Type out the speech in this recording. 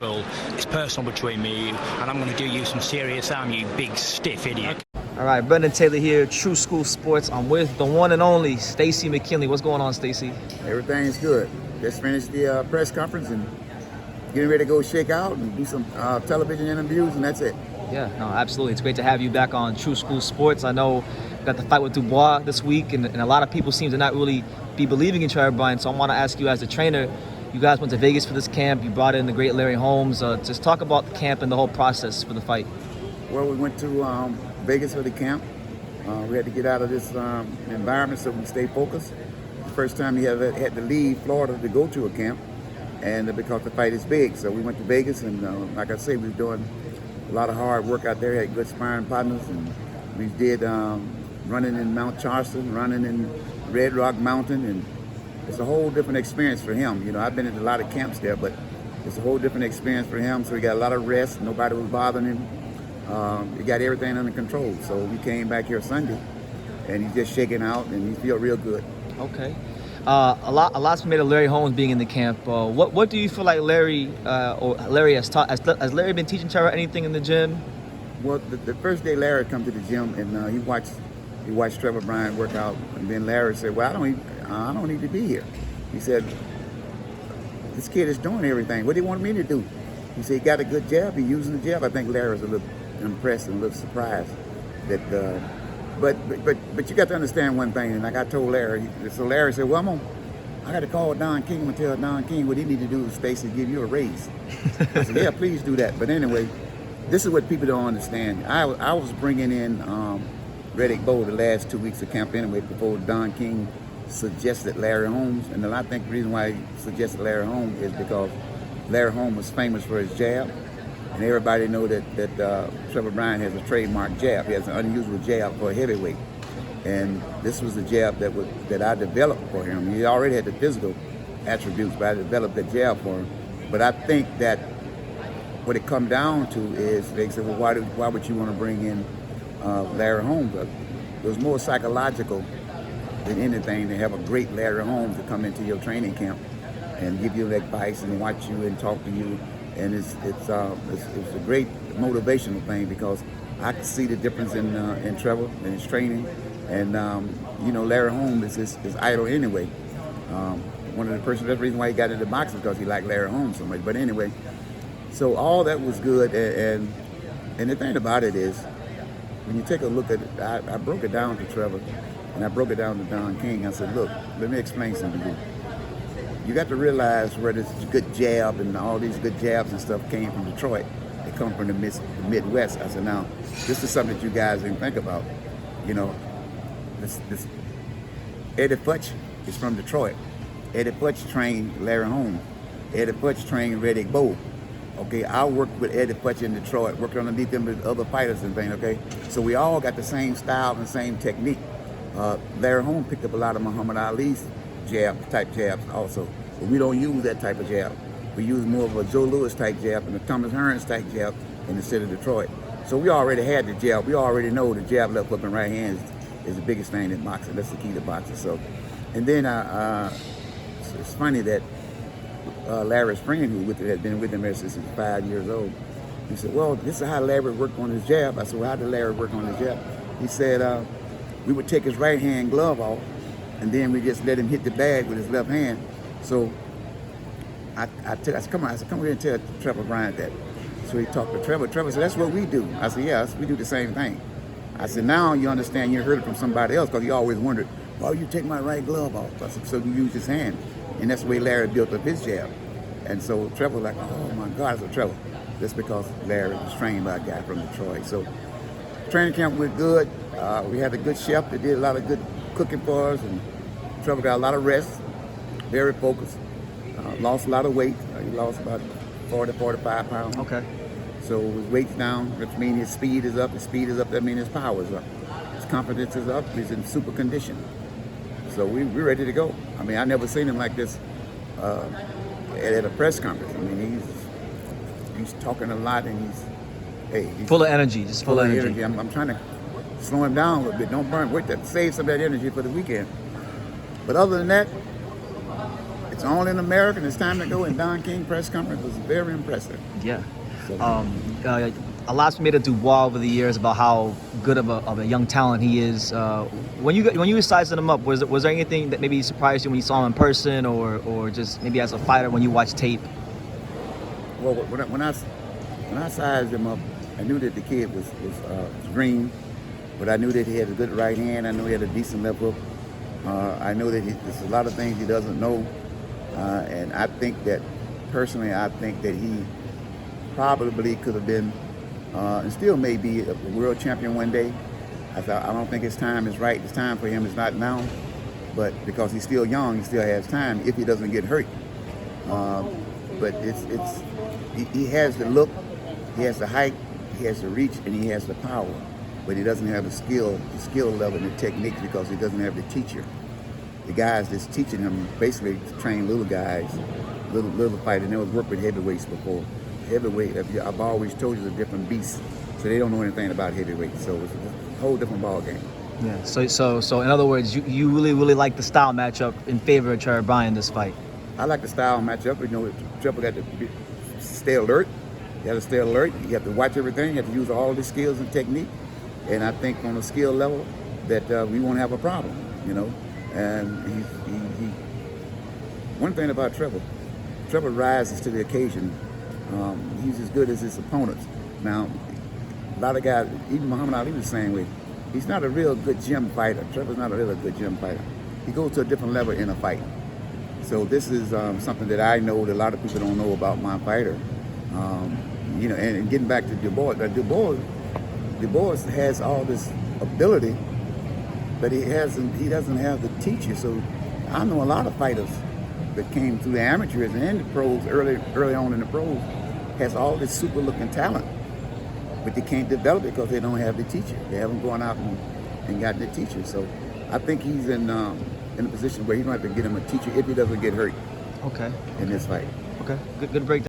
Well, it's personal between me and you, and I'm going to do you some serious harm, you big stiff idiot. All right, Brendan Taylor here, True School Sports. I'm with the one and only Stacey McKinley. What's going on, Stacey? Everything's good. Just finished the press conference and getting ready to go shake out and do some television interviews, and that's it. Yeah, no, absolutely. It's great to have you back on True School Sports. I know you got the fight with Dubois this week, and a lot of people seem to not really be believing in Trevor Bryan. So I want to ask you, as a trainer, you guys went to Vegas for this camp. You brought in the great Larry Holmes. Just talk about the camp and the whole process for the fight. Well, we went to Vegas for the camp. We had to get out of this environment so we can stay focused. The first time he ever had to leave Florida to go to a camp, and because the fight is big. So we went to Vegas, and like I say, we were doing a lot of hard work out there. Had good sparring partners, and we did running in Mount Charleston, running in Red Rock Mountain, and it's a whole different experience for him. You know, I've been in a lot of camps there, but it's a whole different experience for him. So he got a lot of rest. Nobody was bothering him. He got everything under control. So we came back here Sunday, and he's just shaking out, and he feel real good. Okay. A lot's been made of Larry Holmes being in the camp. What do you feel like Larry has taught? Has Larry been teaching Trevor anything in the gym? Well, the first day Larry come to the gym, and he watched Trevor Bryan work out, and then Larry said, "Well, I don't need to be here." He said, "This kid is doing everything. What do you want me to do?" He said, "He got a good jab. He's using the jab." I think Larry was a little impressed and a little surprised that. But you got to understand one thing, and like I told Larry, so Larry said, "Well, I got to call Don King and tell Don King what he need to do is Stacey give you a raise." I said, "Yeah, please do that." But anyway, this is what people don't understand. I was bringing in Reddick Bowe the last 2 weeks of camp anyway before Don King suggested Larry Holmes, and I think the reason why he suggested Larry Holmes is because Larry Holmes was famous for his jab, and everybody know that Trevor Bryan has a trademark jab. He has an unusual jab for a heavyweight, and this was a jab that I developed for him. He already had the physical attributes, but I developed the jab for him. But I think that what it come down to is they said, "Well, why would you want to bring in Larry Holmes?" It was more psychological than anything to have a great Larry Holmes to come into your training camp and give you advice and watch you and talk to you, and it's a great motivational thing because I can see the difference in Trevor and his training, and Larry Holmes is his idol anyway. One of that's the reason why he got into boxing, because he liked Larry Holmes so much. But anyway, so all that was good, and the thing about it is, when you take a look at it, I broke it down to Trevor, and I broke it down to Don King. I said, "Look, let me explain something to you. You got to realize where this good jab and all these good jabs and stuff came from Detroit. They come from the Midwest." I said, "Now, this is something that you guys didn't think about. You know, this Eddie Futch is from Detroit. Eddie Futch trained Larry Holmes. Eddie Futch trained Reddick Bowe. Okay, I worked with Eddie Futch in Detroit, worked underneath them with other fighters and things, okay? So we all got the same style and same technique. Larry Holmes picked up a lot of Muhammad Ali's type jabs also. But we don't use that type of jab. We use more of a Joe Louis type jab and a Thomas Hearns type jab in the city of Detroit. So we already had the jab. We already know the jab, left hook, and right hand is the biggest thing in boxing. That's the key to boxing. So, and then it's funny that Larry's friend, who had been with him ever since he was 5 years old, he said, "Well, this is how Larry worked on his jab." I said, "Well, how did Larry work on his jab?" He said, "We would take his right hand glove off, and then we just let him hit the bag with his left hand." So I said, "Come here and tell Trevor Bryan that." So he talked to Trevor. Trevor said, "That's what we do." I said, "Yes, we do the same thing." I said, "Now you understand. You heard it from somebody else, because you always wondered, why you take my right glove off?" I said, "So you use his hand." And that's the way Larry built up his jab. And so Trevor was like, "Oh my God," I said, "Trevor, that's because Larry was trained by a guy from Detroit." So training camp went good. We had a good chef that did a lot of good cooking for us, and Trevor got a lot of rest, very focused, lost a lot of weight. He lost about 45 pounds. Okay. So his weight's down, which means his speed is up. His speed is up, that means his power is up. His confidence is up. He's in super condition. So we're ready to go. I mean, I never seen him like this at a press conference. I mean, he's talking a lot, and he's full of energy, just full of energy. I'm trying to slow him down a little bit. Don't burn. Wait to save some of that energy for the weekend. But other than that, it's all in America, and it's time to go. And Don King press conference was very impressive. Yeah. So, A lot's made of Dubois over the years about how good of a young talent he is. When you were sizing him up, was there anything that maybe surprised you when you saw him in person, or just maybe as a fighter when you watched tape? well, when I sized him up, I knew that the kid was green, but I knew that he had a good right hand. I knew he had a decent left hook. I know that there's a lot of things he doesn't know, and I think that personally, I think that he probably could have been, and still may be, a world champion one day. I don't think his time is right. His time for him is not now, but because he's still young, he still has time if he doesn't get hurt. But he has the look, he has the height, he has the reach, and he has the power. But he doesn't have the skill level and the techniques because he doesn't have the teacher. The guys that's teaching him basically train little guys, little fighters. They never worked with heavyweights before. Heavyweight, I've always told you, is a different beast. So they don't know anything about heavyweight. So it's a whole different ball game. Yeah. So in other words, you really like the style matchup in favor of Trevor Bryan this fight. I like the style matchup. You know, Trevor got to stay alert. You have to stay alert. You have to watch everything. You have to use all the skills and technique. And I think on a skill level that we won't have a problem, you know. And he one thing about Trevor rises to the occasion. He's as good as his opponents. Now, a lot of guys, even Muhammad Ali was the same way. He's not a real good gym fighter. Trevor's not a real good gym fighter. He goes to a different level in a fight. So this is something that I know that a lot of people don't know about my fighter. You know, and getting back to Dubois, Dubois has all this ability, but he doesn't have the teacher. So I know a lot of fighters that came through the amateurs and the pros early on in the pros has all this super looking talent, but they can't develop it because they don't have the teacher. They haven't gone out and gotten the teacher. So I think he's in a position where he don't have to get him a teacher if he doesn't get hurt. Okay. In this fight. Okay. Good breakdown.